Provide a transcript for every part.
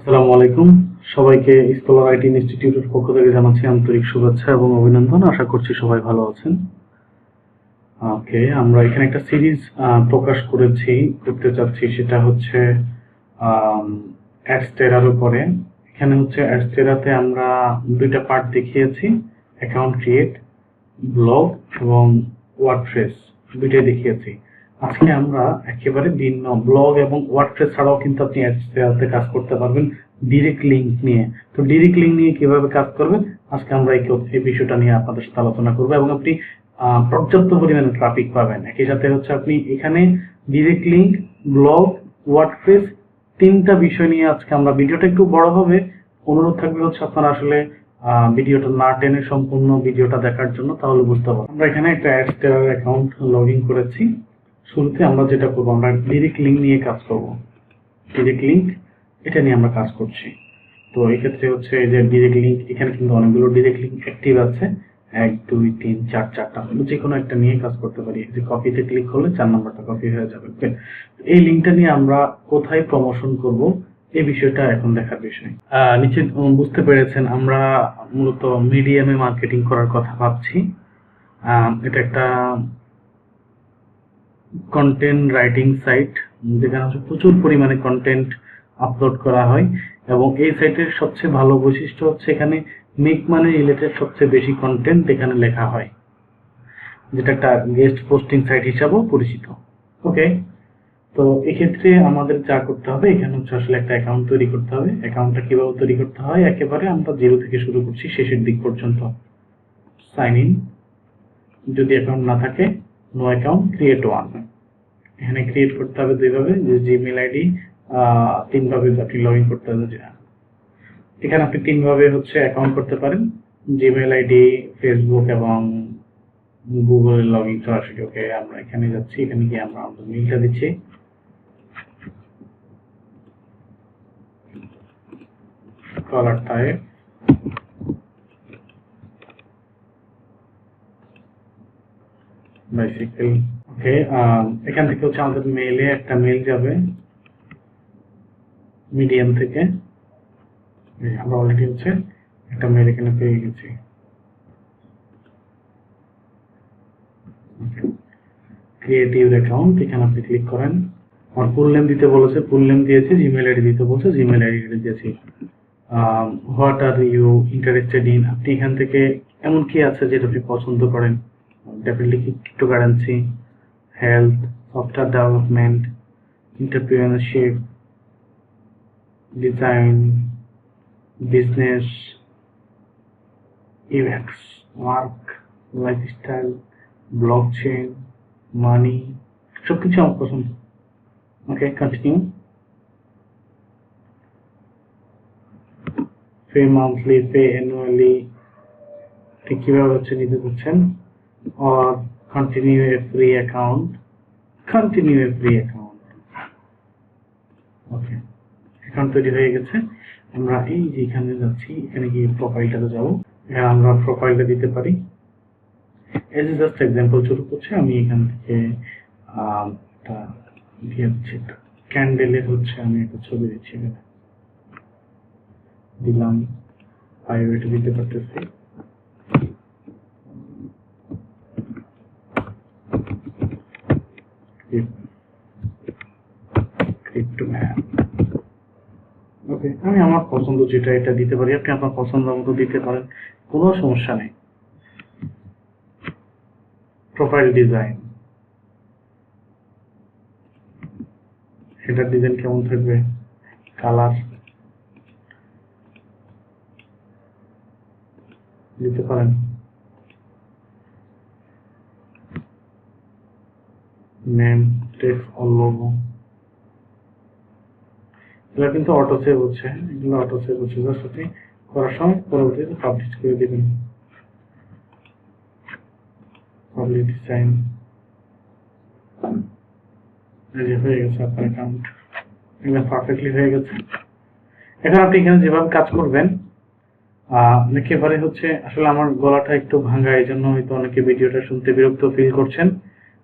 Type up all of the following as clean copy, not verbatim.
আসসালামু আলাইকুম সবাইকে স্কলার আইটি ইনস্টিটিউটের পক্ষ থেকে জানাচ্ছি আন্তরিক শুভেচ্ছা এবং অভিনন্দন। আশা করছি সবাই ভালো আছেন। ওকে, আমরা এখানে একটা সিরিজ করতে চাচ্ছি, সেটা হচ্ছে অ্যাডস্টেরার উপরে। এখানে হচ্ছে অ্যাডস্টেরাতে আমরা দুইটা পার্ট দেখিয়েছি, অ্যাকাউন্ট ক্রিয়েট, ব্লগ এবং ওয়ার্ডপ্রেস দুইটাই দেখিয়েছি। আজকে আমরা একেবারে ভিন্ন ব্লগ এবং ওয়ার্ডপ্রেস ছাড়াও কিন্তু আপনি অ্যাডস্টেরাতে কাজ করতে পারবেন ডিরেক্ট লিঙ্ক নিয়ে। তো ডিরেক্ট লিঙ্ক নিয়ে কিভাবে কাজ করবেন আজকে আমরা এই বিষয়টা নিয়ে আপনাদের সাথে আলোচনা করবো এবং আপনি পর্যাপ্ত পরিমাণে ট্রাফিক পাবেন। একই সাথে হচ্ছে আপনি এখানে ডিরেক্ট লিঙ্ক, ব্লগ, ওয়ার্ডপ্রেস তিনটা বিষয় নিয়ে আজকে আমরা, ভিডিওটা একটু বড় হবে, অনুরোধ থাকবে হচ্ছে আপনারা আসলে ভিডিওটা না টেনে সম্পূর্ণ ভিডিওটা দেখার জন্য, তাহলে বুঝতে পারবেন। আমরা এখানে একটা অ্যাডস্টেরা অ্যাকাউন্ট লগ ইন করেছি। শুরুতে আমরা যেটা করবো, আমরা ডিরেক্ট লিঙ্ক নিয়ে কাজ করব। ডিরেক্ট লিঙ্ক এটা নিয়ে আমরা কাজ করছি। তো এক্ষেত্রে হচ্ছে এই যে ডিরেক্ট লিঙ্ক, এখানে কিন্তু অনেকগুলো ডিরেক্ট লিঙ্ক অ্যাক্টিভ আছে, 1 2 3 4 4টা, যে কোনো একটা নিয়ে কাজ করতে পারি। যে কপিতে ক্লিক করলে 4 নাম্বারটা কপি হয়ে যাবে। এই লিঙ্কটা নিয়ে আমরা কোথায় প্রমোশন করব এই বিষয়টা এখন দেখার বিষয়। নিচে বুঝতে পেরেছেন, আমরা মূলত মিডিয়ামে মার্কেটিং করার কথা ভাবছি। এটা একটা কন্টেন্ট রাইটিং সাইট, যেখানে প্রচুর পরিমাণে কন্টেন্ট আপলোড করা হয় এবং এই সাইটের সবচেয়ে ভালো বৈশিষ্ট্য হচ্ছে এখানে মেক মানি রিলেটেড সবচেয়ে বেশি কন্টেন্ট এখানে লেখা হয়, যেটা একটা গেস্ট পোস্টিং সাইট হিসাবেও পরিচিত। ওকে, তো এক্ষেত্রে আমাদের যা করতে হবে, এখানে হচ্ছে আসলে একটা অ্যাকাউন্ট তৈরি করতে হবে। অ্যাকাউন্টটা কিভাবে তৈরি করতে হয়, একেবারে আমরা জিরো থেকে শুরু করছি শেষের দিক পর্যন্ত। সাইন ইন, যদি অ্যাকাউন্ট না থাকে নো অ্যাকাউন্ট ক্রিয়েট ওয়ান। এখানে ক্রিয়েট করতে হবে দুইভাবে, যে জিমেল আইডি 3 ভাবে আপনি লগ ইন করতে হবে। এখানে আপনি 3 ভাবে হচ্ছে অ্যাকাউন্ট করতে পারেন, জিমেল আইডি, ফেসবুক এবং গুগল লগ ইন সরাসরি। ওকে, আমরা এখানে যাচ্ছি, এখানে গিয়ে আমরা আমাদের মেইলটা দিচ্ছি। কলার টাইপ বাইসাইকেল। ওকে, এখান থেকে হচ্ছে আমাদের মেইলে একটা মেইল যাবে মিডিয়াম থেকে। আমরা অলরেডি হচ্ছে একটা মেইল এখানে পেয়ে গেছি। ক্রিয়েট ইউর অ্যাকাউন্ট, এখানে আপনি ক্লিক করেন। আমার ফুল নেম দিতে বলেছে, ফুল নেম দিয়েছি। জিমেল আইডি দিতে বলছে, জিমেল আইডি দিয়েছি। What are you interested in, আপনি এখান থেকে এমন কি আছে যেটা আপনি পছন্দ করেন। Definitely cryptocurrency, health, software development, entrepreneurship, design, business, UX, work, lifestyle, blockchain, money, সবকিছু আমার পছন্দ। Okay, continue. Pay monthly, pay annually, ঠিক কিভাবে হচ্ছে নিতে চাচ্ছেন, or continue a free account, continue a free account। Okay, account তৈরি হয়ে গেছে। আমরা এই যে এখানে যাচ্ছি, এখানে গিয়ে প্রোফাইলটাতে যাব। এখানে আমরা প্রোফাইলটা দিতে পারি। এজ এ জাস্ট এক্সাম্পল শুরু করছি, আমি এখান থেকে একটা দিয়ে দিচ্ছি, ক্যান্ডেলের হচ্ছে আমি একটা ছবি দিচ্ছি, এখানে দিলাম। প্রাইভেট দিতে পারতেছি। ওকে, আমি আমার পছন্দ যেটা এটা দিতে পারি, আপনি আপনার পছন্দ মতো দিতে পারেন, কোনো সমস্যা নেই। প্রোফাইল ডিজাইন, হেডার ডিজাইন কেমন থাকবে, কালার দিতে পারেন, নেম, টেক্সট অর লোগো। এগুলো কিন্তু অটো সেভ হচ্ছে, এগুলো অটো সেভ হচ্ছে, জাস্ট আপনি করার সময় পরবর্তীতে পাবলিশ করে দিবেন। পাবলিক ডিজাইন হয়ে গেছে আপনার অ্যাকাউন্ট, এগুলো পারফেক্টলি হয়ে গেছে। এখন আপনি এখানে যেভাবে কাজ করবেন, একেবারে হচ্ছে, আসলে আমার গলাটা একটু ভাঙা, এই জন্য হয়তো অনেকে ভিডিওটা শুনতে বিরক্ত ফিল করছেন,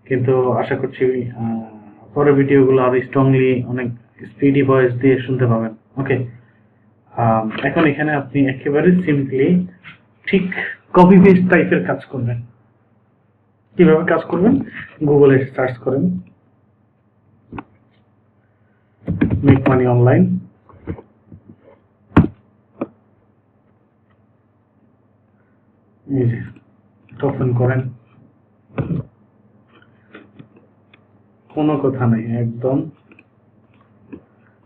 কিন্তু আশা করছি পরের ভিডিওগুলো আরো স্ট্রংলি, অনেক স্পিডি ভয়েস দিয়ে শুনতে পাবেন। ওকে, এখন এখানে আপনি একেবারে সিম্পলি ঠিক কপি পেস্ট টাইপের কাজ করবেন। কিভাবে কাজ করবেন? গুগলে সার্চ করেন মেক মানি অনলাইন, এই যে ওপেন করেন, কোনো কথা নাই, একদম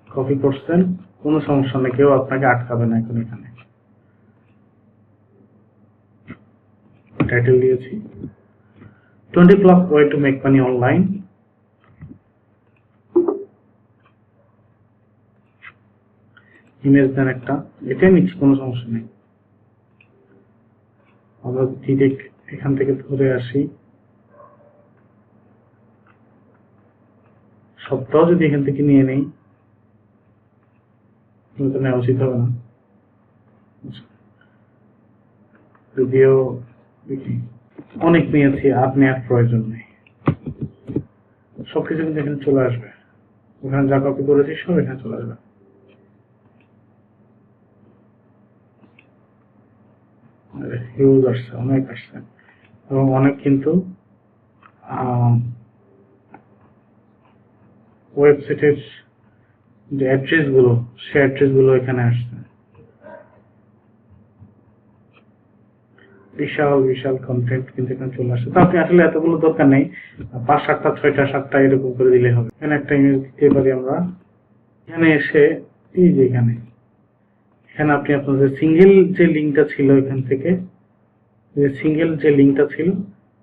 কপি করছেন, কোনো সমস্যা নেই, কেউ আপনাকে আটকাবে না। এখন এখানে টাইটেল দিয়েছি 20+ way to make money online. Image দেন একটা, এটাই নিচ্ছি, কোনো সমস্যা নেই। আমরা ডিরেক্ট এখান থেকে ধরে আসি, সবটাও যদি এখান থেকে নিয়ে নেই, নেওয়া উচিত হবে না, যদিও দেখি অনেক নিয়েছি, আর নেওয়ার প্রয়োজন নেই। সবকিছু কিন্তু এখানে চলে আসবে, ওখানে যা কপি করেছি সব এখানে চলে আসবে। হিউজ আসছে, অনেক আসছে, এবং অনেক কিন্তু ওয়েবসাইটের যে অ্যাড্রেস গুলো, সে অ্যাড্রেস গুলো এখানে আসছে। বিশাল বিশাল কন্টেন্ট কিন্তু এখানে চলে আসছে। তো আপনি আসলে এতগুলো দরকার নেই, 5, 7টা, 6টা, 7টা এরকম করে দিলে হবে। এখানে একটা ইমেজ দিতে পারি আমরা। এখানে এসে এই যে এখানে আপনি আপনার যে সিঙ্গেল যে লিঙ্কটা ছিল, এখান থেকে যে সিঙ্গেল যে লিঙ্কটা ছিল,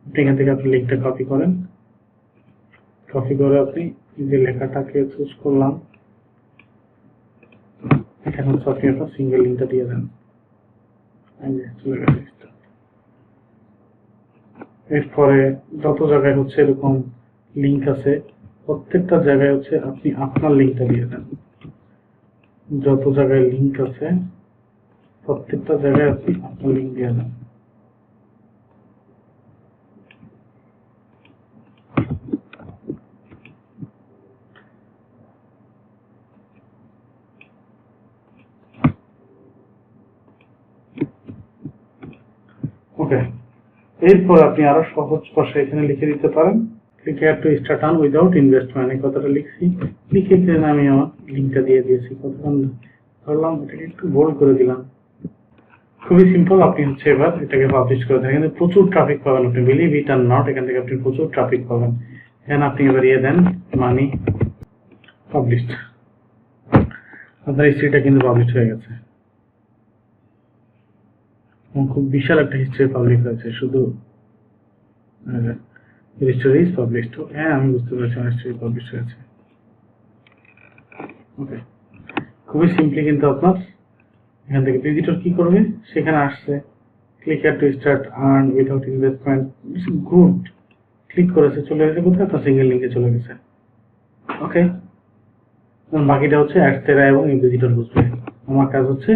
আপনি এখান থেকে আপনি লিঙ্কটা কপি করেন। কপি করে আপনি যে লেখাটাকে চুজ করলাম, এখানে আপনি আপনার সিঙ্গেল লিঙ্কটা দিয়ে দেন। চলে গেছে। এরপরে যত জায়গায় হচ্ছে এরকম লিঙ্ক আছে, প্রত্যেকটা জায়গায় হচ্ছে আপনি আপনার লিঙ্কটা দিয়ে দেন। যত জায়গায় লিঙ্ক আছে প্রত্যেকটা জায়গায় আপনি আপনার লিঙ্ক দিয়ে দেন। ওকে, এরপর আপনি আরো সহজ ভাষায় এখানে লিখে দিতে পারেন, click here to start earn without investment. এই কথাটা লিখছি, লিখে এখানে আমি আমার লিঙ্কটা দিয়ে দিয়েছি। কতক্ষণ ধরলাম, এটাকে একটু বোল্ড করে দিলাম। খুবই সিম্পল। আপনি হচ্ছে এবার এটাকে পাবলিশ করে দেন, এখানে প্রচুর ট্রাফিক পাবেন, আপনি বিলিভ ইট আর নট, এখান থেকে আপনি প্রচুর ট্রাফিক পাবেন। এখানে আপনি এবার দেন মানি পাবলিশড, আপনার হিস্ট্রিটা কিন্তু পাবলিশ হয়ে গেছে, খুব বিশাল একটা হিস্ট্রি পাবলিশ হয়েছে। শুধু হিস্ট্রি ইজ পাবলিশড। হ্যাঁ, আমি বুঝতে পারছি হিস্ট্রি পাবলিশ হয়েছে। ওকে, খুবই সিম্পলি কিন্তু আপনার এখান থেকে ভিজিটর কি করবে, সেখানে আসছে, click here to start earn without investment, good, click করেছে, চলে গেছে কোথায়, আপনার সিঙ্গেল লিঙ্কে চলে গেছে। ওকে, বাকিটা হচ্ছে অ্যাডস্টেরা এবং এই ভিজিটর বুঝবে। আমার কাজ হচ্ছে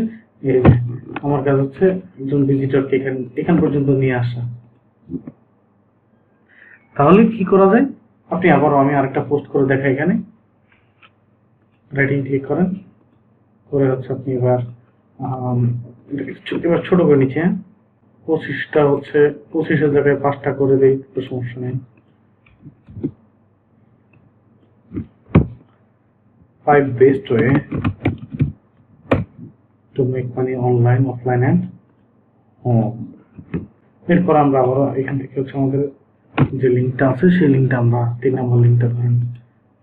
একজন ভিজিটরকে এখান পর্যন্ত নিয়ে আসা। তাহলে কি করা যায়, আপনি আবারও আমি আরেকটা পোস্ট করে দেখাই। এখানে রাইটিং ক্লিক করেন, করে হচ্ছে আপনি এবার ছোট করে নিচ্ছে, 25টা হচ্ছে 25-এর জায়গায় 5টা করে দেই, তো সমস্যা নেই। 5 best way to make money online, offline and home। এরপর আমরা আবার এখান থেকে হচ্ছে আমাদের যে লিঙ্কটা আছে, সেই লিঙ্কটা আমরা 3 নম্বর লিঙ্কটা ধরেন,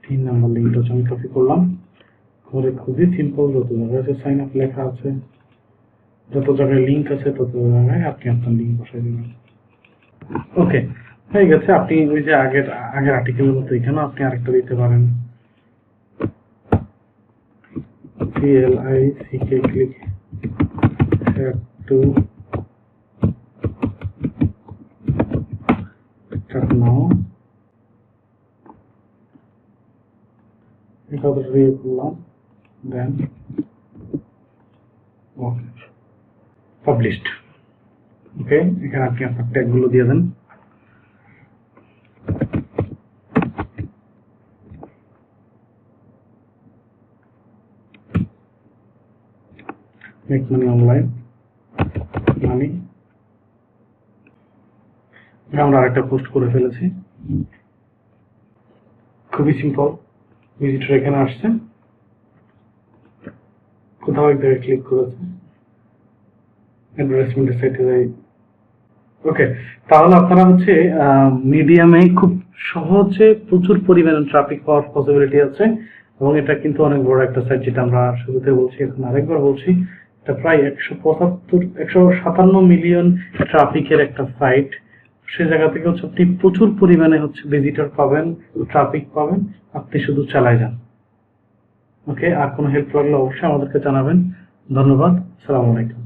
3 নম্বর লিঙ্কটা হচ্ছে আমি কপি করলাম করে। খুবই সিম্পল, যত জায়গায় সাইন আপ লেখা আছে, যত জায়গায় লিঙ্ক আছে, তত জায়গায় আপনি আপনার লিঙ্ক বসাই দেবেন। ওকে, হয়ে গেছে। আপনি ওই যে আগের আর্টিকেলের মতো এখানে আপনি আরেকটা দিতে পারেন, CLICK, click here to start now। এখানে রিয়ে করলাম, দেন ওকে, পাবলিশড। ওকে, এখানে আপনি আপনার ট্যাগগুলো দিয়ে দেন। Make money online money. আমরা আরেকটা পোস্ট করে ফেলেছি, খুবই সিম্পল। ভিজিটর এখানে আসছে, কোথাও এক জায়গায় ক্লিক করেছে, অ্যাডভার্টাইজমেন্টের সাইটে যাই। ওকে, তাহলে আপনারা হচ্ছে মিডিয়ামে খুব সহজে প্রচুর পরিমাণে ট্রাফিক পাওয়ার পসিবিলিটি আছে, এবং এটা কিন্তু অনেক বড় একটা সাইট, যেটা আমরা শুরুতে বলছি, এখন আরেকবার বলছি, এটা প্রায় 157 মিলিয়ন ট্রাফিকের একটা সাইট। সে জায়গা থেকে হচ্ছে আপনি প্রচুর পরিমাণে হচ্ছে ভিজিটর পাবেন, ট্রাফিক পাবেন, আপনি শুধু চালায় যান। ওকে, আর কোনো হেল্প লাগলে অবশ্যই আমাদেরকে জানাবেন। ধন্যবাদ, আসসালামু আলাইকুম।